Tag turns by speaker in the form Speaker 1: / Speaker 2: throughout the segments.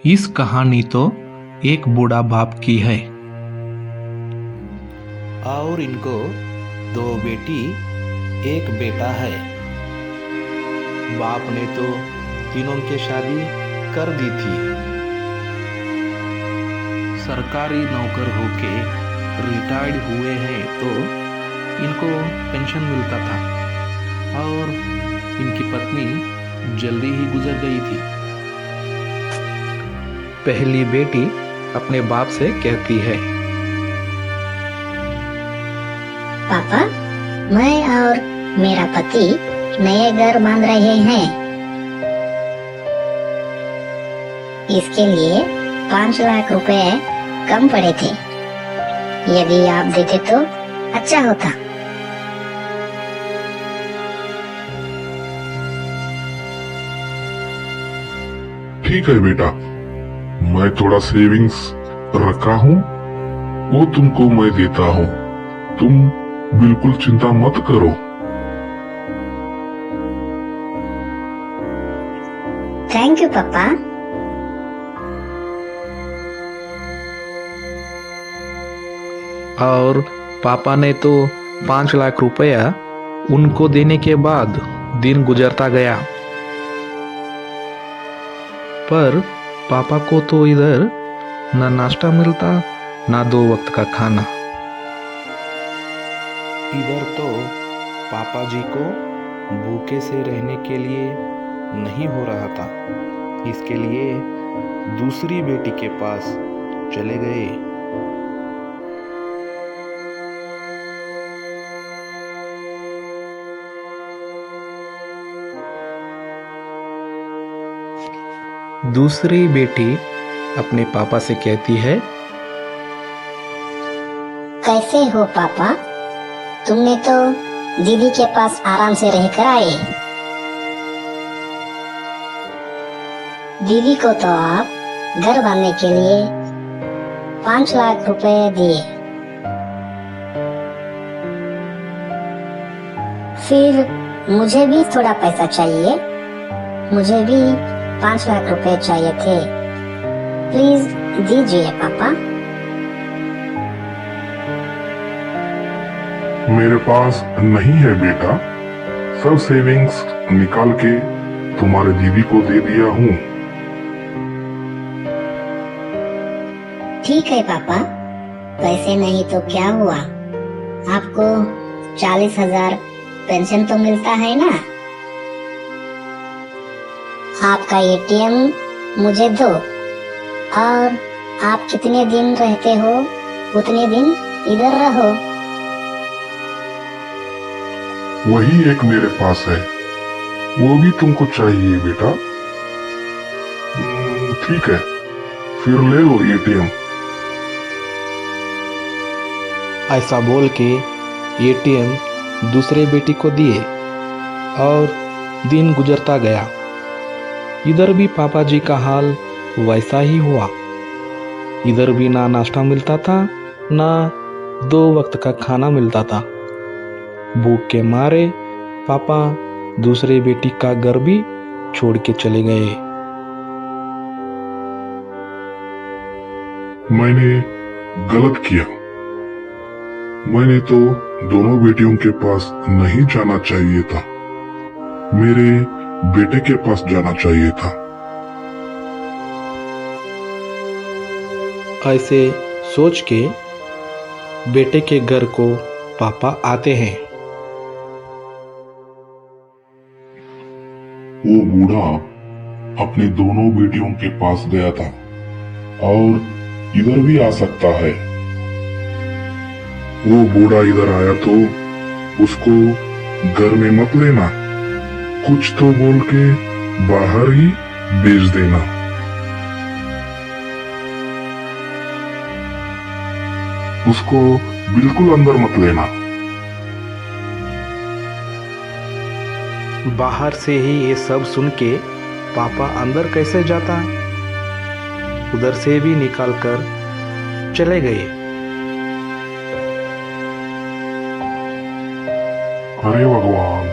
Speaker 1: इस कहानी तो एक बूढ़ा बाप की है।
Speaker 2: और इनको 2 बेटी 1 बेटा है। बाप ने तो तीनों की शादी कर दी थी। सरकारी नौकर होके रिटायर्ड हुए हैं तो इनको पेंशन मिलता था और इनकी पत्नी जल्दी ही गुजर गई थी।
Speaker 1: पहली बेटी अपने बाप से कहती है,
Speaker 3: पापा, मैं और मेरा पति नए घर बांध रहे हैं। इसके लिए 5 लाख रुपए कम पड़े थे। यदि आप देते तो अच्छा होता।
Speaker 4: ठीक है बेटा, मैं थोड़ा सेविंग्स रखा हूँ, वो तुमको मैं देता हूँ। तुम बिल्कुल चिंता मत करो।
Speaker 3: थैंक यू पापा।
Speaker 1: और पापा ने तो 5 लाख रुपया उनको देने के बाद दिन गुजरता गया। पर पापा को तो इधर ना नाश्ता मिलता ना 2 वक्त का खाना।
Speaker 2: इधर तो पापा जी को भूखे से रहने के लिए नहीं हो रहा था। इसके लिए दूसरी बेटी के पास चले गए।
Speaker 1: दूसरी बेटी अपने पापा से कहती है,
Speaker 3: कैसे हो पापा? तुमने तो दीदी के पास आराम से रहकर आए। दीदी को तो आप घर बांधने के लिए 5 लाख रुपए दिए। फिर मुझे भी थोड़ा पैसा चाहिए। मुझे भी 5 लाख रुपए चाहिए थे। प्लीज दीजिए पापा।
Speaker 4: मेरे पास नहीं है बेटा, सब सेविंग्स निकाल के तुम्हारे दीदी को दे दिया हूँ।
Speaker 3: ठीक है पापा, पैसे नहीं तो क्या हुआ? आपको 40,000 पेंशन तो मिलता है ना? आपका एटीएम मुझे दो और आप कितने दिन रहते हो उतने दिन इधर रहो।
Speaker 4: वही एक मेरे पास है, वो भी तुमको चाहिए बेटा? ठीक है, फिर ले लो एटीएम।
Speaker 1: ऐसा बोल के एटीएम दूसरे बेटी को दिए और दिन गुजरता गया। इधर भी पापा जी का हाल वैसा ही हुआ। इधर भी ना नाश्ता मिलता था ना 2 वक्त का खाना मिलता था। भूख के मारे पापा दूसरे बेटी का घर भी छोड़ के चले गए।
Speaker 4: मैंने गलत किया। मैंने तो दोनों बेटियों के पास नहीं जाना चाहिए था, मेरे बेटे के पास जाना चाहिए था।
Speaker 1: ऐसे सोच के बेटे के घर को पापा आते हैं।
Speaker 4: वो बूढ़ा अपनी दोनों बेटियों के पास गया था और इधर भी आ सकता है। वो बूढ़ा इधर आया तो उसको घर में मत लेना, कुछ तो बोल के बाहर ही भेज देना। उसको बिल्कुल अंदर मत लेना।
Speaker 1: बाहर से ही ये सब सुन के पापा अंदर कैसे जाता? उधर से भी निकाल कर चले गए।
Speaker 4: अरे भगवान,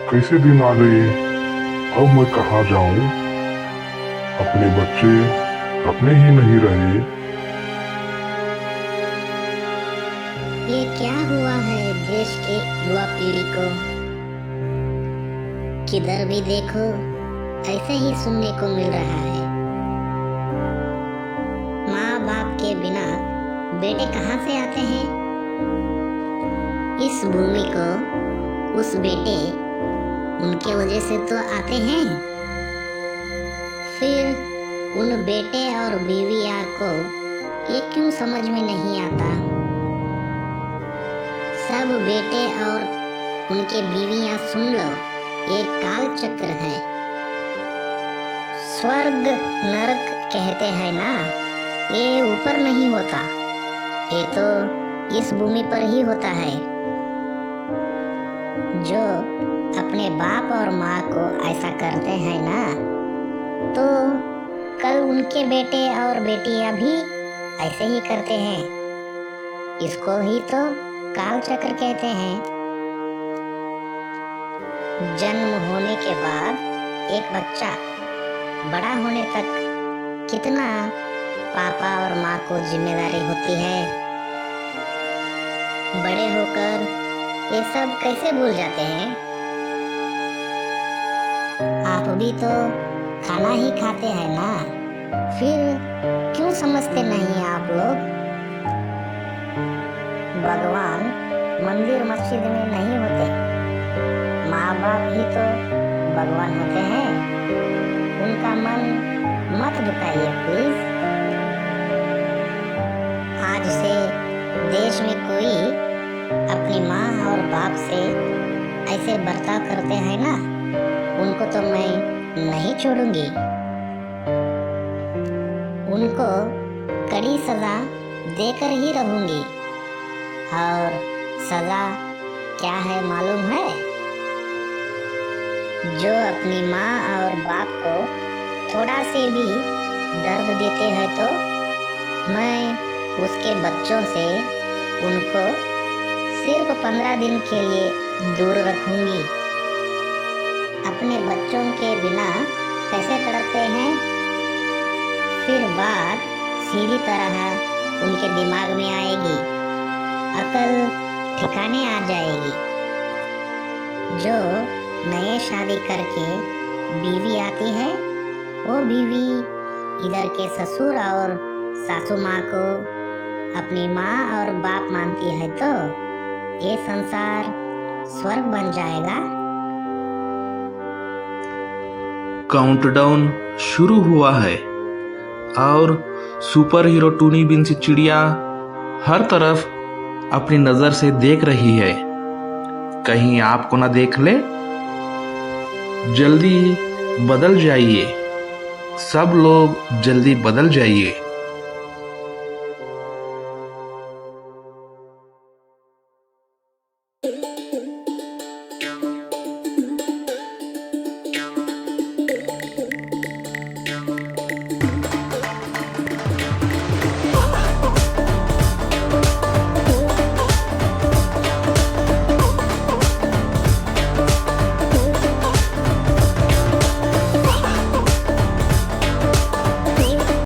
Speaker 4: कैसे दिन आ गए। अब मैं कहाँ जाऊं? अपने बच्चे अपने ही नहीं रहे।
Speaker 3: ये क्या हुआ है देश के युवा पीढ़ी को? किधर भी देखो ऐसे ही सुनने को मिल रहा है। माँ बाप के बिना बेटे कहाँ से आते हैं? इस भूमि को उस बेटे उनके वजह से तो आते हैं। फिर उन बेटे और बीवियां को ये क्यों समझ में नहीं आता? सब बेटे और उनके बीवियां सुन लो, ये काल चक्र है। स्वर्ग नरक कहते हैं ना, ये ऊपर नहीं होता, ये तो इस भूमि पर ही होता है। जो अपने बाप और माँ को ऐसा करते हैं ना, तो कल उनके बेटे और बेटियां भी ऐसे ही करते हैं। इसको ही तो काल चक्र कहते हैं। जन्म होने के बाद एक बच्चा बड़ा होने तक कितना पापा और माँ को जिम्मेदारी होती है। बड़े होकर ये सब कैसे भूल जाते हैं? आप भी तो खाना ही खाते हैं ना, फिर क्यों समझते नहीं आप लोग? भगवान मंदिर मस्जिद में नहीं होते, माँ बाप ही तो भगवान होते हैं। उनका मन मत दुखाइए प्लीज। आज से देश में कोई अपनी माँ और बाप से ऐसे बर्ताव करते हैं ना, उनको तो मैं नहीं छोड़ूंगी। उनको कड़ी सजा देकर ही रहूंगी। और सजा क्या है मालूम है? जो अपनी माँ और बाप को थोड़ा से भी दर्द देते हैं तो मैं उसके बच्चों से उनको सिर्फ 15 दिन के लिए दूर रखूंगी। अपने बच्चों के बिना कैसे तड़पते हैं, फिर बात सीधी तरह उनके दिमाग में आएगी, अकल ठिकाने आ जाएगी। जो नए शादी करके बीवी आती है, वो बीवी इधर के ससुर और सासू माँ को अपनी माँ और बाप मानती है तो ये संसार स्वर्ग बन जाएगा।
Speaker 1: काउंटडाउन शुरू हुआ है और सुपर हीरो टूनी बिन सी चिड़िया हर तरफ अपनी नजर से देख रही है, कहीं आपको ना देख ले। जल्दी बदल जाइए, सब लोग जल्दी बदल जाइए।